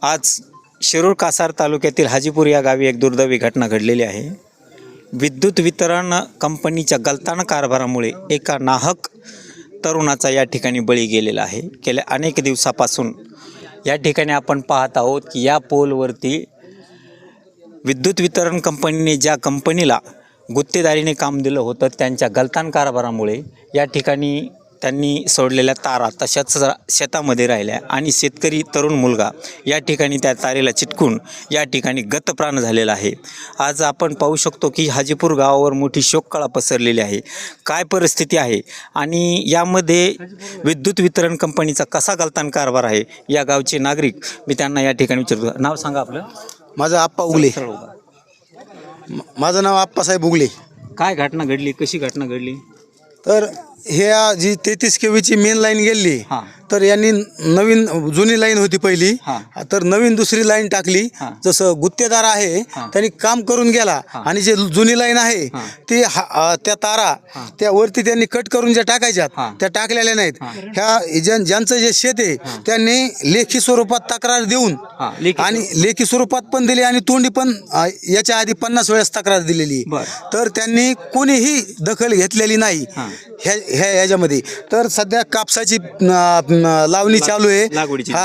आज शिरूर कासार तालुक्यातील हाजीपूर या गावी एक दुर्दैवी घटना घडलेली आहे. विद्युत वितरण कंपनीच्या गलतान कारभारामुळे एका नाहक तरुणाचा या ठिकाणी बळी गेलेला आहे. गेल्या अनेक दिवसापासून या ठिकाणी आपण पाहत आहोत की या पोलवरती विद्युत वितरण कंपनीने ज्या कंपनीला गुत्तेदारीने काम दिलं होतं त्यांच्या गलतान कारभारामुळे या ठिकाणी त्यांनी सोडलेल्या तारा तशाच शेतामध्ये राहिल्या आणि शेतकरी तरुण मुलगा या ठिकाणी त्या तारेला चिटकून या ठिकाणी गतप्राण झालेला आहे. आज आपण पाहू शकतो की हाजीपूर गावावर मोठी शोककळा पसरलेली आहे. काय परिस्थिती आहे आणि यामध्ये विद्युत वितरण कंपनीचा कसा गलतान कारभार आहे या गावचे नागरिक मी त्यांना या ठिकाणी विचारतो. नाव सांगा आपलं. माझं आप्पा उगले. माझं नाव आप्पासाहेब उगले. काय घटना घडली, कशी घटना घडली? तर ह्या जी 33 केवीची मेन लाईन गेली हां. तर यांनी नवीन जुनी लाईन होती पहिली हां. तर नवीन दुसरी लाईन टाकली. हां. जसं गुत्तेदार आहे त्यांनी काम करून गेला आणि जे जुनी लाईन आहे ती त्या तारा त्यावरती त्यांनी कट करून ज्या टाकायच्यात त्या टाकलेल्या नाहीत. ह्या ज्यांचं जे शेत आहे त्यांनी लेखी स्वरूपात तक्रार देऊन आणि लेखी स्वरूपात पण दिली आणि तोंडी पण याच्या आधी 50 वेळेस तक्रार दिलेली. तर त्यांनी कोणीही दखल घेतलेली नाही ह्याच्यामध्ये. तर सध्या कापसाची लावणी चालू आहे.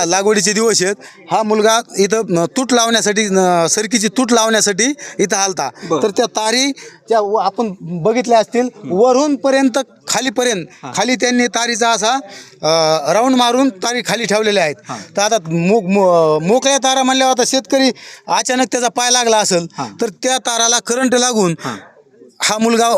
लागवडीचे दिवस आहेत. हा मुलगा इथं तूट लावण्यासाठी सरकीची तूट लावण्यासाठी इथं आलता. तर त्या तारी त्या आपण बघितल्या असतील वरून पर्यंत खालीपर्यंत खाली त्यांनी तारीचा असा राऊंड मारून तारी खाली ठेवलेल्या आहेत. तर आता मोकळ्या तारा म्हणल्यावर आता शेतकरी अचानक त्याचा पाय लागला असेल तर त्या ताराला करंट लागून हा मुलगा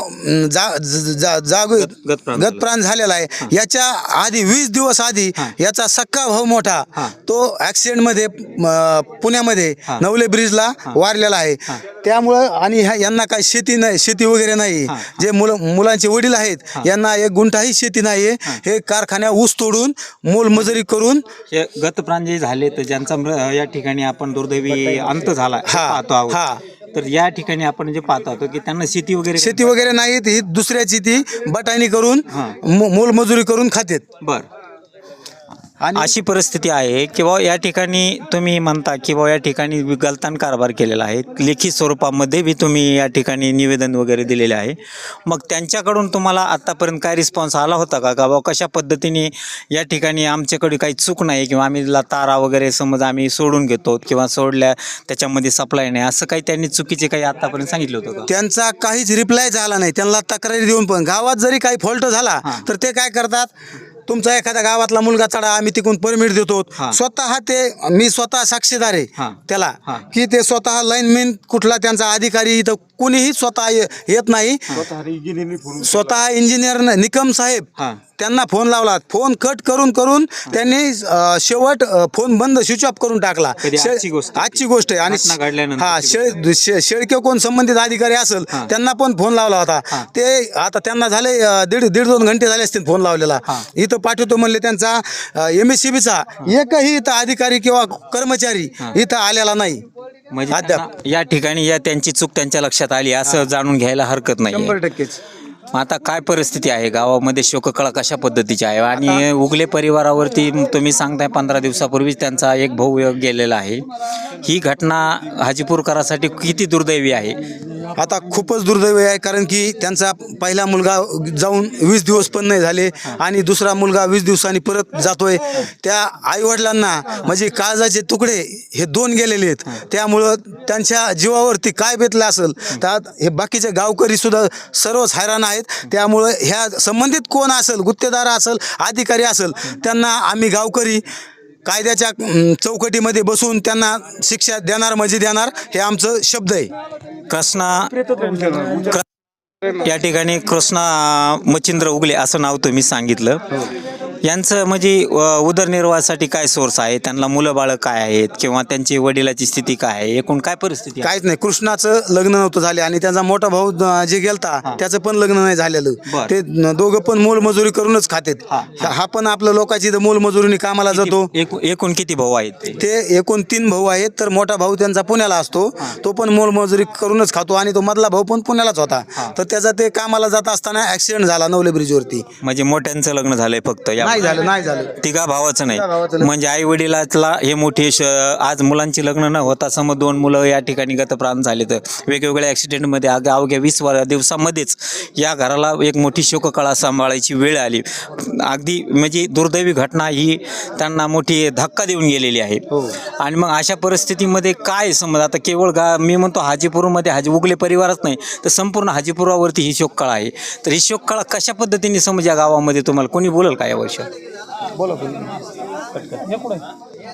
गतप्राण झालेला आहे. याच्या आधी 20 दिवस आधी याचा सक्का भाऊ मोठा तो ॲक्सिडेंटमध्ये पुण्यामध्ये नवले ब्रिजला वारलेला आहे. त्यामुळं आणि यांना काही शेती नाही, शेती वगैरे नाही. जे मुलांचे वडील आहेत यांना 1 गुंठाही शेती नाही आहे. हे कारखान्या ऊस तोडून मोलमजुरी करून गतप्राण जे झाले तर ज्यांचा या ठिकाणी आपण दुर्दैवी अंत झाला पाहतो आहोत. तर या ठिकाणी आपण जे पाहतो की त्यांना शेती वगैरे नाही. ही दुसऱ्याची ती बटाणी करून मोलमजुरी करून खातेत. बरं. आणि अशी परिस्थिती आहे किंवा या ठिकाणी तुम्ही म्हणता की या ठिकाणी गलतान कारभार केलेला आहे. लेखी स्वरूपामध्ये बी तुम्ही या ठिकाणी निवेदन वगैरे दिलेले आहे. मग त्यांच्याकडून तुम्हाला आत्तापर्यंत काय रिस्पॉन्स आला होता का बाबा कशा पद्धतीने या ठिकाणी आमच्याकडे काही चूक नाही किंवा आम्ही तारा वगैरे समज आम्ही सोडून घेतो किंवा सोडल्या त्याच्यामध्ये सप्लाय नाही असं काही त्यांनी चुकीचे काही आत्तापर्यंत सांगितलं होतं का? त्यांचा काहीच रिप्लाय झाला नाही. त्यांना तक्रारी देऊन पण गावात जरी काही फॉल्ट झाला तर ते काय करतात, तुमचा एखाद्या गावातला मुलगा चढा आम्ही तिकडून परमिट देतो. स्वतः मी स्वतः साक्षीदार आहे त्याला की ते स्वतः लाईनमॅन कुठला त्यांचा अधिकारी इथं कोणीही स्वतः येत नाही. स्वतः इंजिनियर निकम साहेब त्यांना फोन लावला. फोन कट करून त्यांनी शेवट फोन बंद स्विच ऑफ करून टाकला. आजची गोष्ट आहे. आणि शेळके कोण संबंधित अधिकारी असेल त्यांना पण फोन लावला होता. ते आता त्यांना झाले 1.5-2 घंटे झाले असतील फोन लावलेला. इथं पाठवतो म्हणले. त्यांचा MSCBचा एकही इथं अधिकारी किंवा कर्मचारी इथं आलेला नाही. म्हणजे या ठिकाणी त्यांची चूक त्यांच्या लक्षात आली असं जाणून घ्यायला हरकत नाही. 100%. आता काय परिस्थिती आहे गावामध्ये, शोककळा कशा पद्धतीची आहे? आणि उगले परिवारावरती तुम्ही सांगताय 15 दिवसापूर्वीच त्यांचा एक भाऊ गेलेला आहे. ही घटना हाजीपूरकरांसाठी किती दुर्दैवी आहे? आता खूपच दुर्दैवी आहे. कारण की त्यांचा पहिला मुलगा जाऊन 20 दिवस पण नाही झाले आणि दुसरा मुलगा 20 दिवसांनी परत जातोय. त्या आईवडिलांना म्हणजे काळजाचे तुकडे हे 2 गेलेले आहेत. त्यामुळं त्यांच्या जीवावरती काय बेतलं असेल त्यात हे बाकीचे गावकरी सुद्धा सर्वच हैराण आहेत. त्यामुळं ह्या संबंधित कोण असेल, गुत्तेदार असेल, अधिकारी असेल, त्यांना आम्ही गावकरी कायद्याच्या चौकटीमध्ये बसून त्यांना शिक्षा देणार म्हणजे देणार हे आमचं शब्द आहे. या ठिकाणी कृष्णा मच्छिंद्र उगले असं नाव तुम्ही सांगितलं. यांचं म्हणजे उदरनिर्वाहासाठी काय सोर्स आहे? त्यांना मुलं बाळ काय आहेत किंवा त्यांची वडिलाची स्थिती काय आहे? एकूण काय परिस्थिती? काहीच नाही. कृष्णाचं लग्न नव्हतं झाले आणि त्यांचा मोठा भाऊ जे गेलता त्याचं पण लग्न नाही झालेलं. ते दोघं पण मोलमजुरी करूनच खातेत. हा पण आपल्या लोकांची मोलमजुरीने कामाला जातो. एकूण किती भाऊ आहेत? ते एकूण 3 भाऊ आहेत. तर मोठा भाऊ त्यांचा पुण्याला असतो. तो पण मोलमजुरी करूनच खातो आणि तो मधला भाऊ पण पुण्यालाच होता. तर त्याचा ते कामाला जात असताना ऍक्सिडेंट झाला नवले ब्रिजवरती. म्हणजे मोठ्यांचं लग्न झालंय फक्त? नाही झालं तिघा भावाचं भावाचं नाही नाही. म्हणजे आई वडिलातला हे मोठे आज मुलांची लग्न न होता समोर 2 मुलं या ठिकाणी गतप्राण झाले तर वेगवेगळ्या ॲक्सिडेंटमध्ये अवघ्या 20 दिवसामध्येच या घराला एक मोठी शोककळा सांभाळायची वेळ आली. अगदी म्हणजे दुर्दैवी घटना ही त्यांना मोठी धक्का देऊन गेलेली आहे. आणि मग अशा परिस्थितीमध्ये काय समज आता केवळ मी म्हणतो हाजीपूरमध्ये उगले परिवारच नाही तर संपूर्ण हाजीपुरावरती ही शोककळा आहे. तर ही शोककळा कशा पद्धतीने समज या गावामध्ये तुम्हाला कोणी बोलेल का या वर्षात? बोला